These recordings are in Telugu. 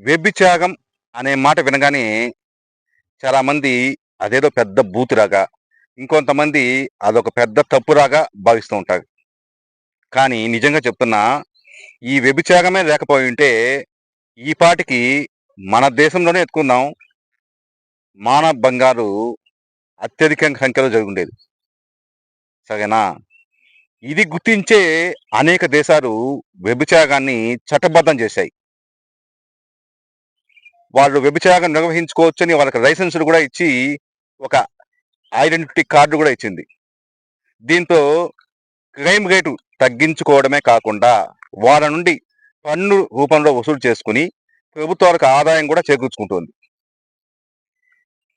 వ్యభిచారం అనే మాట వినగానే చాలామంది అదేదో పెద్ద బూతులాగా, ఇంకొంతమంది అదొక పెద్ద తప్పులాగా భావిస్తూ ఉంటారు. కానీ నిజంగా చెప్తున్నా, ఈ వ్యభిచారమే లేకపోయుంటే, ఈ పాటికి మన దేశంలోనే ఎత్తుకుందాం, మానవ భంగాలు అత్యధిక సంఖ్యలో జరుగుండేది. సరేనా? ఇది గుర్తించే అనేక దేశాలు వ్యభిచారాన్ని చట్టబద్ధం చేశాయి. వాళ్ళు వ్యభిచారం నిర్వహించుకోవచ్చని వాళ్ళకి లైసెన్సులు గూడా ఇచ్చి, ఒక ఐడెంటిటీ కార్డ్ గూడా ఇచ్చింది. దీంతో క్రైమ్ రేటు తగ్గించుకోవడమే కాకుండా, వాళ్ళ నుండి పన్ను రూపంలో వసూలు చేసుకొని, ప్రభుత్వాలకు ఆదాయం గూడా చేకూర్చుకుంటోంది.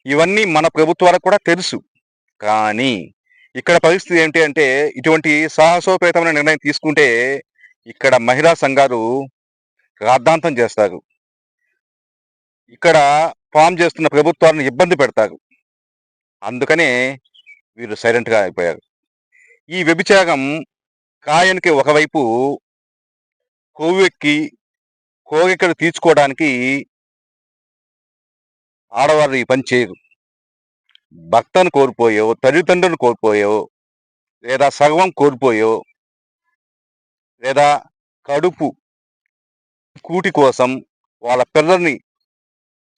ఇవన్నీ మన ప్రభుత్వాలకు కూడా తెలుసు. కానీ, ఇక్కడ పరిస్థితి ఏంటి అంటే, ఇటువంటి సాహసోపేతమైన నిర్ణయం తీసుకుంటే, ఇక్కడ మహిళా సంఘాలు రాద్ధాంతం చేస్తారు. ఇక్కడ ఫార్మ్ చేస్తున్న ప్రభుత్వాలను ఇబ్బంది పెడతారు. అందుకనే వీళ్ళు సైలెంట్‌గా అయిపోయారు. ఈ వ్యభిచారం కాయానికి ఒకవైపు కొవ్వెక్కి కోరికలు తీర్చుకోవడానికి ఆడవాళ్ళు ఈ పని చేయరు. భర్తను కోల్పోయో, తల్లిదండ్రులను కోల్పోయో, లేదా సర్వం కోల్పోయో, లేదా కడుపు కూటి కోసం, వాళ్ళ పిల్లల్ని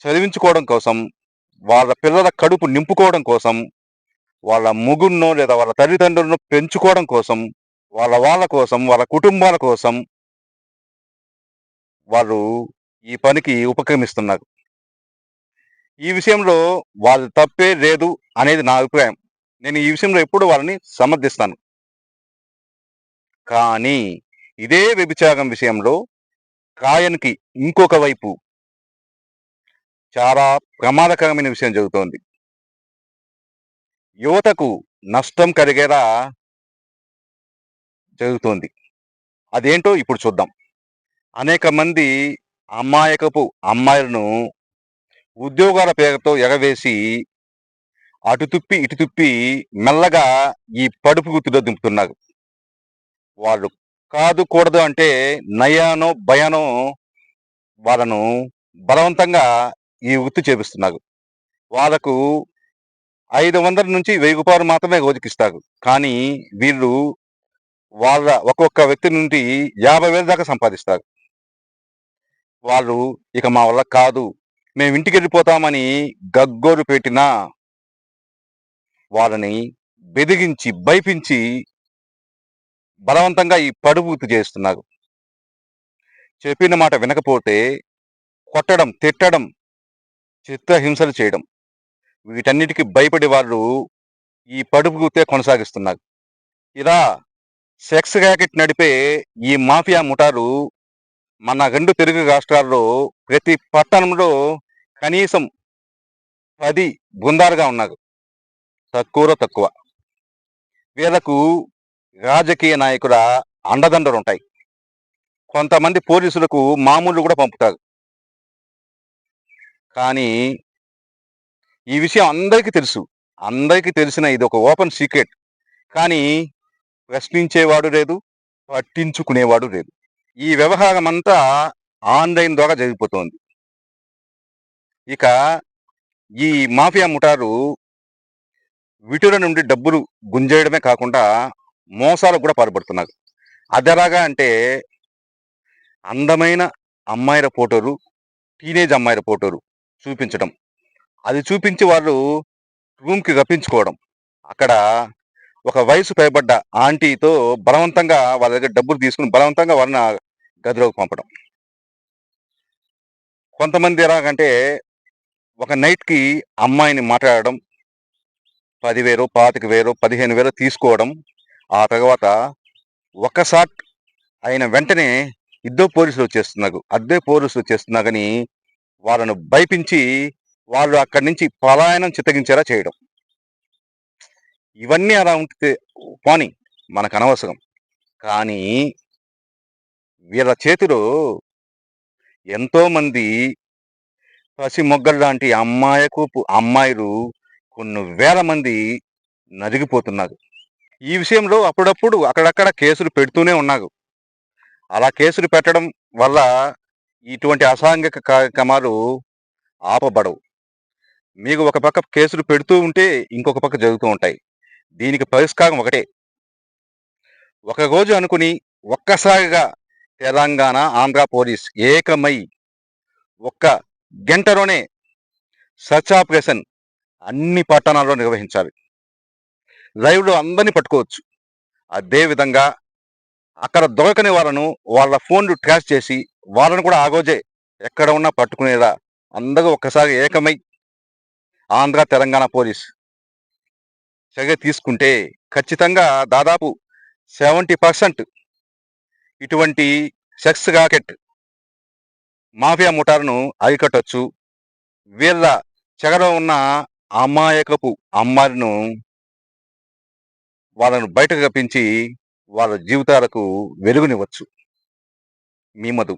చదివించుకోవడం కోసం, వాళ్ళ పిల్లల కడుపు నింపుకోవడం కోసం, వాళ్ళ మొగుడినో లేదా వాళ్ళ తల్లిదండ్రులను పెంచుకోవడం కోసం, వాళ్ళ కోసం, వాళ్ళ కుటుంబాల కోసం వాళ్ళు ఈ పనికి ఉపక్రమిస్తున్నారు. ఈ విషయంలో వాళ్ళ తప్పే లేదు అనేది నా అభిప్రాయం. నేను ఈ విషయంలో ఎప్పుడు వాళ్ళని సమర్థిస్తాను. కానీ ఇదే వ్యభిచారం విషయంలో కాయానికి ఇంకొక వైపు చాలా ప్రమాదకరమైన విషయం జరుగుతోంది. యువతకు నష్టం కలిగేలా జరుగుతోంది. అదేంటో ఇప్పుడు చూద్దాం. అనేక మంది అమాయకపు అమ్మాయిలను ఉద్యోగాల పేరుతో ఎగవేసి అటు తిప్పి, ఇటు తిప్పి మెల్లగా ఈ పడుపు గుత్తిలో దింపుతున్నారు. వాళ్ళు కాదు, కూడదు అంటే నయానో, భయానో వాళ్ళను బలవంతంగా ఈ వృత్తి చేపిస్తున్నారు. వాళ్ళకు 500-1000 మాత్రమే రోజుకిస్తారు. కానీ వీళ్ళు వాళ్ళ ఒక్కొక్క వ్యక్తి నుండి 50,000 దాకా సంపాదిస్తారు. వాళ్ళు ఇక మా వల్ల కాదు, మేము ఇంటికెళ్ళిపోతామని గగ్గోలు పెట్టినా వాళ్ళని బెదిరించి, భయపించి బలవంతంగా ఈ పడుపు వృత్తి చేస్తున్నారు. చెప్పిన మాట వినకపోతే కొట్టడం, తిట్టడం, చిత్రహింసలు చేయడం. వీటన్నిటికి భయపడి వాళ్ళు ఈ పడుపు వృత్తే కొనసాగిస్తున్నారు. ఇలా సెక్స్ ర్యాకెట్ నడిపే ఈ మాఫియా ముఠాలు మన 2 తెలుగు రాష్ట్రాల్లో ప్రతి పట్టణంలో కనీసం 10 బృందాలుగా ఉన్నారు. తక్కువలో తక్కువ. వీళ్ళకు రాజకీయ నాయకుల అండదండలుంటాయి. కొంతమంది పోలీసులకు మామూళ్ళు గూడా పంపుతారు. కానీ ఈ విషయం అందరికీ తెలుసు. అందరికీ తెలిసిన ఇదొక ఓపెన్ సీక్రెట్. కానీ ప్రశ్నించేవాడు లేదు, పట్టించుకునేవాడు లేదు. ఈ వ్యవహారమంతా ఆన్‌లైన్ ద్వారా జరిగిపోతోంది. ఇక ఈ మాఫియా ముఠాలు విటుల నుండి డబ్బులు గుంజేయడమే కాకుండా మోసాలకు గూడా పాల్పడుతున్నారు. అదెలాగా అంటే, అందమైన అమ్మాయిల ఫోటోలు, టీనేజ్ అమ్మాయిల ఫోటోలు చూపించడం. అది చూపించి వాళ్ళు రూమ్‌కి రప్పించుకోవడం. అక్కడ ఒక వయసు పైబడ్డ ఆంటీతో బలవంతంగా వాళ్ళ దగ్గర డబ్బులు తీసుకొని బలవంతంగా వాళ్ళని ఆ గదిలోకి పంపడం. కొంతమంది ఎలాగంటే, ఒక నైట్‌కి అమ్మాయిని మాట్లాడడం, 10,000, 25,000, 15,000 తీసుకోవడం. ఆ తర్వాత ఒక్క షాట్ అయిన వెంటనే అద్దే పోలీసులొచ్చేస్తున్నారని వాళ్ళను భయపించి, వాళ్ళు అక్కడి నుంచి పలాయనం చిత్తగించేలా చేయడం. ఇవన్నీ అలా ఉంటే పోనీ మనకనవసరం. కానీ వీళ్ళ చేతిలో ఎంతోమంది పసిమొగ్గల్లాంటి అమ్మాయిలు కొన్ని వేల మంది నలిగిపోతున్నారు. ఈ విషయంలో అప్పుడప్పుడు అక్కడక్కడ కేసులు పెడుతూనే ఉన్నారు. అలా కేసులు పెట్టడం వల్ల ఇటువంటి అసాంఘిక కార్యక్రమాలు ఆపబడవు. మీకు ఒక పక్క కేసులు పెడుతూ ఉంటే ఇంకొక పక్క జరుగుతూ ఉంటాయి. దీనికి పరిష్కారం ఒకటే. ఒక రోజు అనుకుని ఒక్కసారిగా తెలంగాణ, ఆంధ్ర పోలీస్ ఏకమై ఒక్క గంటలోనే సర్చ్ ఆపరేషన్ అన్ని పట్టణాల్లో నిర్వహించాలి. లైవ్‌లో అందరిని పట్టుకోవచ్చు. అదే విధంగా అక్కడ దొరకని వాళ్ళను వాళ్ళ ఫోన్‌లు ట్రాష్ చేసి వాళ్ళను కూడా ఆ రోజే ఎక్కడ ఉన్నా పట్టుకునేలా అందరూ ఒక్కసారి ఏకమై ఆంధ్ర, తెలంగాణ పోలీస్ చర్య తీసుకుంటే ఖచ్చితంగా దాదాపు 70% ఇటువంటి సెక్స్ రాకెట్ మాఫియా ముఠాలను అరికట్టొచ్చు. వీళ్ళ చెరలో ఉన్న అమాయకపు అమ్మాయిలను వాళ్ళను బయటకు రప్పించి వాళ్ళ జీవితాలకు వెలుగునివ్వచ్చు. మీ మధు.